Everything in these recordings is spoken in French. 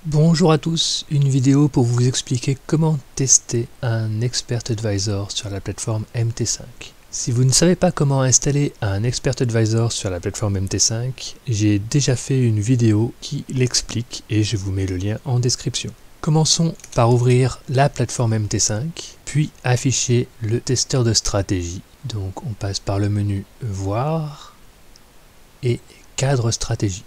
Bonjour à tous, une vidéo pour vous expliquer comment tester un Expert Advisor sur la plateforme MT5. Si vous ne savez pas comment installer un Expert Advisor sur la plateforme MT5, j'ai déjà fait une vidéo qui l'explique et je vous mets le lien en description. Commençons par ouvrir la plateforme MT5, puis afficher le testeur de stratégie. Donc on passe par le menu Voir et Cadre stratégie.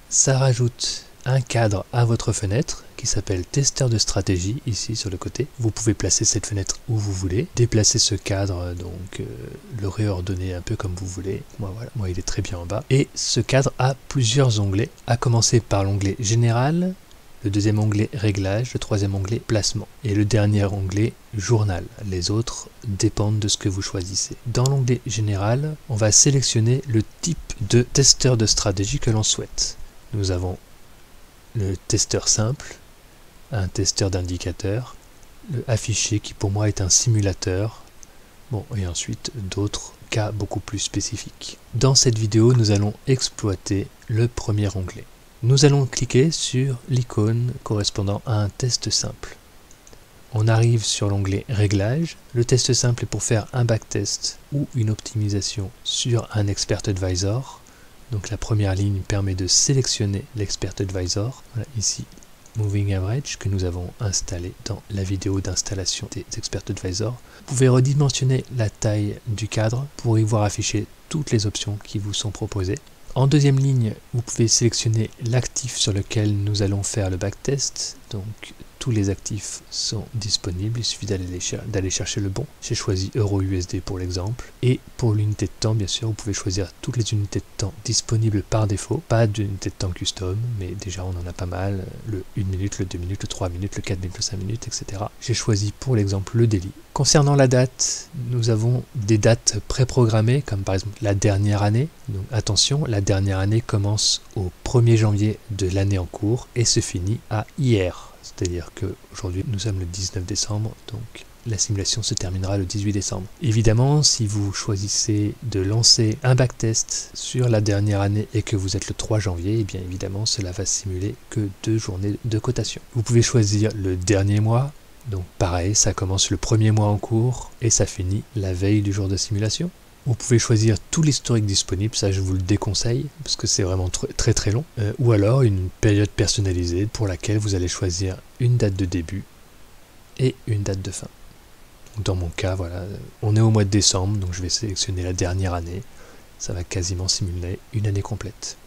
Ça rajoute un cadre à votre fenêtre qui s'appelle testeur de stratégie ici sur le côté. Vous pouvez placer cette fenêtre où vous voulez, déplacer ce cadre, donc le réordonner un peu comme vous voulez. Moi il est très bien en bas. Et ce cadre a plusieurs onglets, à commencer par l'onglet général, le deuxième onglet réglage, le troisième onglet placement et le dernier onglet journal. Les autres dépendent de ce que vous choisissez. Dans l'onglet général, on va sélectionner le type de testeur de stratégie que l'on souhaite. Nous avons le testeur simple, un testeur d'indicateur, le affiché qui pour moi est un simulateur, et ensuite d'autres cas beaucoup plus spécifiques. Dans cette vidéo, nous allons exploiter le premier onglet. Nous allons cliquer sur l'icône correspondant à un test simple. On arrive sur l'onglet Réglages. Le test simple est pour faire un backtest ou une optimisation sur un Expert Advisor. Donc la première ligne permet de sélectionner l'Expert Advisor. Voilà, ici, Moving Average, que nous avons installé dans la vidéo d'installation des Expert Advisor. Vous pouvez redimensionner la taille du cadre pour y voir afficher toutes les options qui vous sont proposées. En deuxième ligne, vous pouvez sélectionner l'actif sur lequel nous allons faire le backtest. Donc tous les actifs sont disponibles, il suffit d'aller chercher le bon. J'ai choisi EURUSD pour l'exemple. Et pour l'unité de temps, bien sûr, vous pouvez choisir toutes les unités de temps disponibles par défaut. Pas d'unité de temps custom, mais déjà on en a pas mal. Le 1 minute, le 2 minutes, le 3 minutes, le 4 minutes, le 5 minutes, etc. J'ai choisi pour l'exemple le daily. Concernant la date, nous avons des dates préprogrammées, comme par exemple la dernière année. Donc attention, la dernière année commence au 1er janvier de l'année en cours et se finit à hier. C'est-à-dire qu'aujourd'hui, nous sommes le 19 décembre, donc la simulation se terminera le 18 décembre. Évidemment, si vous choisissez de lancer un backtest sur la dernière année et que vous êtes le 3 janvier, et bien évidemment, cela va simuler que 2 journées de cotation. Vous pouvez choisir le dernier mois, donc pareil, ça commence le premier mois en cours et ça finit la veille du jour de simulation. Vous pouvez choisir tout l'historique disponible, ça je vous le déconseille parce que c'est vraiment très très long. Ou alors une période personnalisée pour laquelle vous allez choisir une date de début et une date de fin. Dans mon cas, voilà, on est au mois de décembre, donc je vais sélectionner la dernière année. Ça va quasiment simuler une année complète.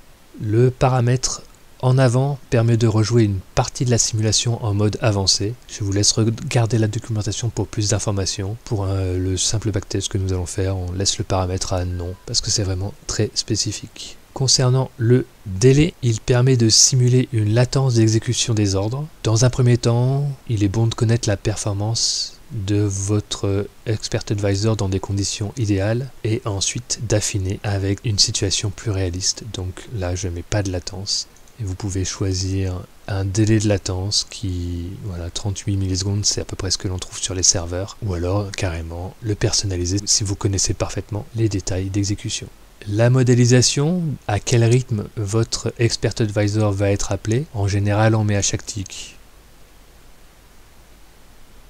Le paramètre en avant permet de rejouer une partie de la simulation en mode avancé. Je vous laisse regarder la documentation pour plus d'informations. Pour le simple backtest que nous allons faire, on laisse le paramètre à non, parce que c'est vraiment très spécifique. Concernant le délai, il permet de simuler une latence d'exécution des ordres. Dans un premier temps, il est bon de connaître la performance de votre Expert Advisor dans des conditions idéales et ensuite d'affiner avec une situation plus réaliste. Donc là, je ne mets pas de latence. Et vous pouvez choisir un délai de latence qui, 38 millisecondes, c'est à peu près ce que l'on trouve sur les serveurs. Ou alors, carrément, le personnaliser si vous connaissez parfaitement les détails d'exécution. La modélisation, à quel rythme votre Expert Advisor va être appelé. En général, on met à chaque tick.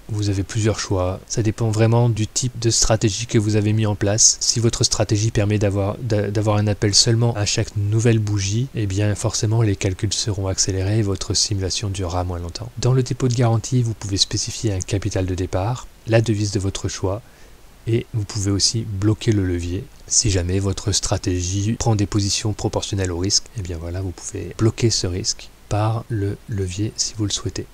Vous avez plusieurs choix, ça dépend vraiment du type de stratégie que vous avez mis en place. Si votre stratégie permet d'avoir un appel seulement à chaque nouvelle bougie, eh bien forcément les calculs seront accélérés et votre simulation durera moins longtemps. Dans le dépôt de garantie, vous pouvez spécifier un capital de départ, la devise de votre choix, et vous pouvez aussi bloquer le levier. Si jamais votre stratégie prend des positions proportionnelles au risque, eh bien voilà, vous pouvez bloquer ce risque par le levier si vous le souhaitez.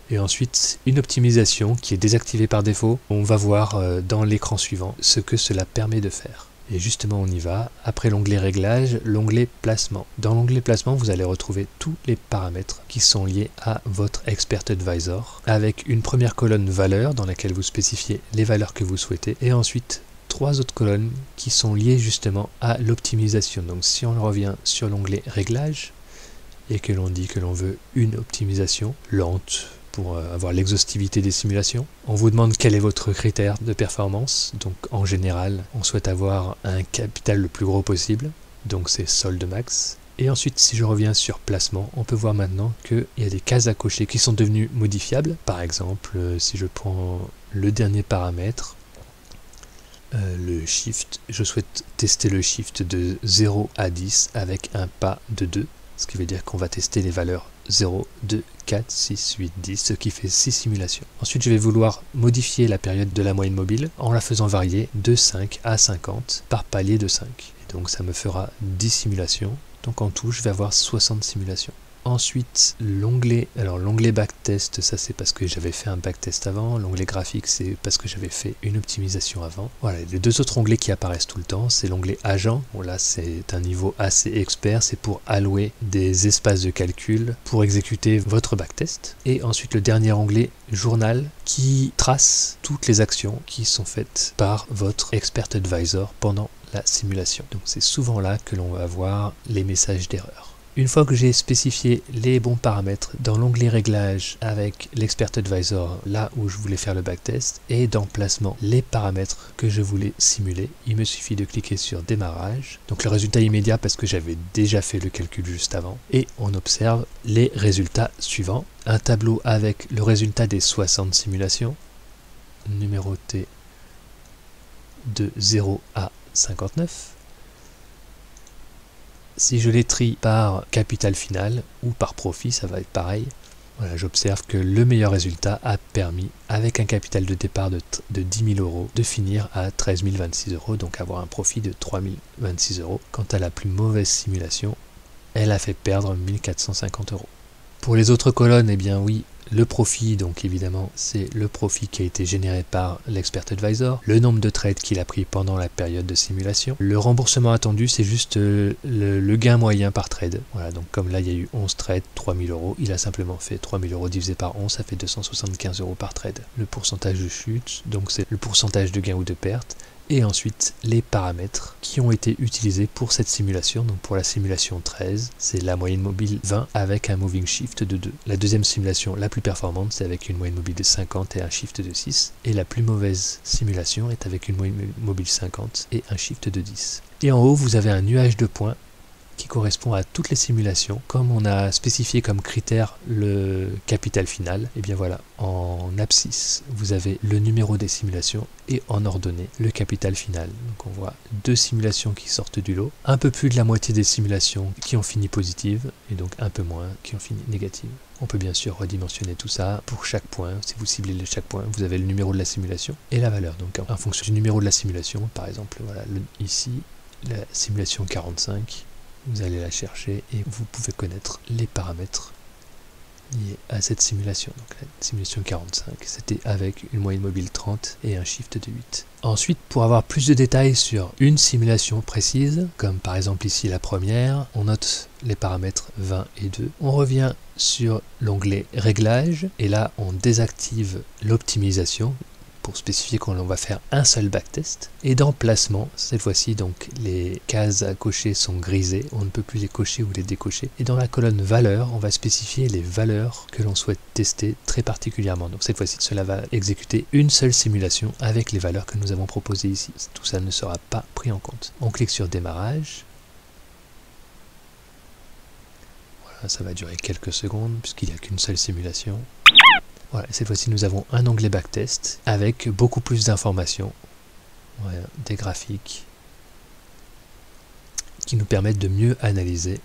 Et ensuite, une optimisation qui est désactivée par défaut. On va voir dans l'écran suivant ce que cela permet de faire. Et justement, on y va. Après l'onglet Réglages, l'onglet Placement. Dans l'onglet Placement, vous allez retrouver tous les paramètres qui sont liés à votre Expert Advisor, avec une première colonne Valeurs dans laquelle vous spécifiez les valeurs que vous souhaitez, et ensuite 3 autres colonnes qui sont liées justement à l'optimisation. Donc si on revient sur l'onglet Réglages, et que l'on dit que l'on veut une optimisation lente, pour avoir l'exhaustivité des simulations. On vous demande quel est votre critère de performance. Donc en général, on souhaite avoir un capital le plus gros possible. Donc c'est solde max. Et ensuite, si je reviens sur placement, on peut voir maintenant qu'il y a des cases à cocher qui sont devenues modifiables. Par exemple, si je prends le dernier paramètre, le shift, je souhaite tester le shift de 0 à 10 avec un pas de 2, ce qui veut dire qu'on va tester les valeurs 0, 2, 4, 6, 8, 10, ce qui fait 6 simulations. Ensuite, je vais vouloir modifier la période de la moyenne mobile en la faisant varier de 5 à 50 par palier de 5. Et donc ça me fera 10 simulations. Donc en tout, je vais avoir 60 simulations. Ensuite, l'onglet backtest, ça c'est parce que j'avais fait un backtest avant. L'onglet graphique, c'est parce que j'avais fait une optimisation avant. Voilà, les deux autres onglets qui apparaissent tout le temps, c'est l'onglet agent. Bon là, c'est un niveau assez expert, c'est pour allouer des espaces de calcul pour exécuter votre backtest. Et ensuite, le dernier onglet journal qui trace toutes les actions qui sont faites par votre expert advisor pendant la simulation. Donc c'est souvent là que l'on va avoir les messages d'erreur. Une fois que j'ai spécifié les bons paramètres dans l'onglet réglages avec l'expert advisor, là où je voulais faire le backtest, et dans placement les paramètres que je voulais simuler, il me suffit de cliquer sur démarrage. Donc le résultat immédiat parce que j'avais déjà fait le calcul juste avant. Et on observe les résultats suivants. Un tableau avec le résultat des 60 simulations, numéroté de 0 à 59. Si je les trie par capital final ou par profit, ça va être pareil. Voilà, j'observe que le meilleur résultat a permis, avec un capital de départ de 10 000 euros, de finir à 13 026 euros, donc avoir un profit de 3 026 euros. Quant à la plus mauvaise simulation, elle a fait perdre 1 450 euros. Pour les autres colonnes, eh bien oui, le profit, donc évidemment, c'est le profit qui a été généré par l'expert advisor, le nombre de trades qu'il a pris pendant la période de simulation. Le remboursement attendu, c'est juste le gain moyen par trade. Voilà, donc comme là, il y a eu 11 trades, 3 000 euros, il a simplement fait 3 000 euros divisé par 11, ça fait 275 euros par trade. Le pourcentage de chute, donc c'est le pourcentage de gain ou de perte. Et ensuite les paramètres qui ont été utilisés pour cette simulation. Donc pour la simulation 13, c'est la moyenne mobile 20 avec un moving shift de 2. La deuxième simulation la plus performante, c'est avec une moyenne mobile de 50 et un shift de 6. Et la plus mauvaise simulation est avec une moyenne mobile 50 et un shift de 10. Et en haut, vous avez un nuage de points qui correspond à toutes les simulations. Comme on a spécifié comme critère le capital final, et bien voilà, en abscisse, vous avez le numéro des simulations et en ordonnée, le capital final. Donc on voit 2 simulations qui sortent du lot, un peu plus de la moitié des simulations qui ont fini positives et donc un peu moins qui ont fini négatives. On peut bien sûr redimensionner tout ça pour chaque point. Si vous ciblez chaque point, vous avez le numéro de la simulation et la valeur. Donc en fonction du numéro de la simulation, par exemple, voilà, ici, la simulation 45, vous allez la chercher et vous pouvez connaître les paramètres liés à cette simulation. Donc la simulation 45, c'était avec une moyenne mobile 30 et un shift de 8. Ensuite, pour avoir plus de détails sur une simulation précise, comme par exemple ici la première, on note les paramètres 20 et 2. On revient sur l'onglet réglages et là on désactive l'optimisation pour spécifier qu'on va faire un seul backtest. Et dans placement, cette fois-ci, donc les cases à cocher sont grisées, on ne peut plus les cocher ou les décocher. Et dans la colonne valeurs, on va spécifier les valeurs que l'on souhaite tester très particulièrement. Donc cette fois-ci, cela va exécuter une seule simulation avec les valeurs que nous avons proposées ici. Tout ça ne sera pas pris en compte. On clique sur démarrage. Voilà, ça va durer quelques secondes puisqu'il n'y a qu'une seule simulation. Voilà, cette fois-ci nous avons un onglet backtest avec beaucoup plus d'informations, voilà, des graphiques qui nous permettent de mieux analyser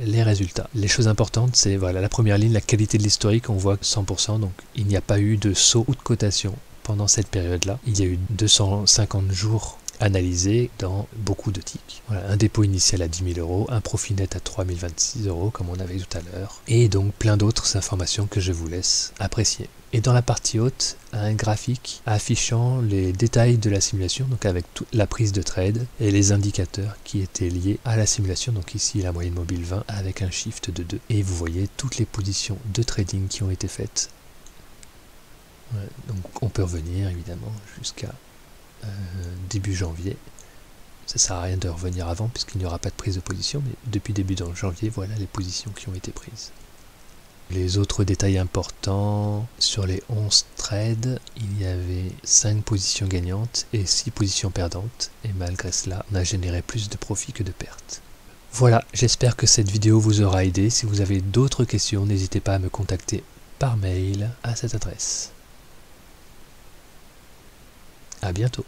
les résultats. Les choses importantes, c'est voilà, la première ligne, la qualité de l'historique, on voit 100%, donc il n'y a pas eu de saut ou de cotation pendant cette période-là. Il y a eu 250 jours analysés dans beaucoup de ticks. Voilà, un dépôt initial à 10 000 euros, un profit net à 3 026 euros comme on avait tout à l'heure, et donc plein d'autres informations que je vous laisse apprécier. Et dans la partie haute, un graphique affichant les détails de la simulation, donc avec toute la prise de trade et les indicateurs qui étaient liés à la simulation. Donc ici la moyenne mobile 20 avec un shift de 2. Et vous voyez toutes les positions de trading qui ont été faites. Voilà, donc on peut revenir évidemment jusqu'à début janvier. Ça ne sert à rien de revenir avant puisqu'il n'y aura pas de prise de position, mais depuis début janvier, voilà les positions qui ont été prises. Les autres détails importants, sur les 11 trades, il y avait 5 positions gagnantes et 6 positions perdantes, et malgré cela, on a généré plus de profits que de pertes. Voilà, j'espère que cette vidéo vous aura aidé. Si vous avez d'autres questions, n'hésitez pas à me contacter par mail à cette adresse. À bientôt.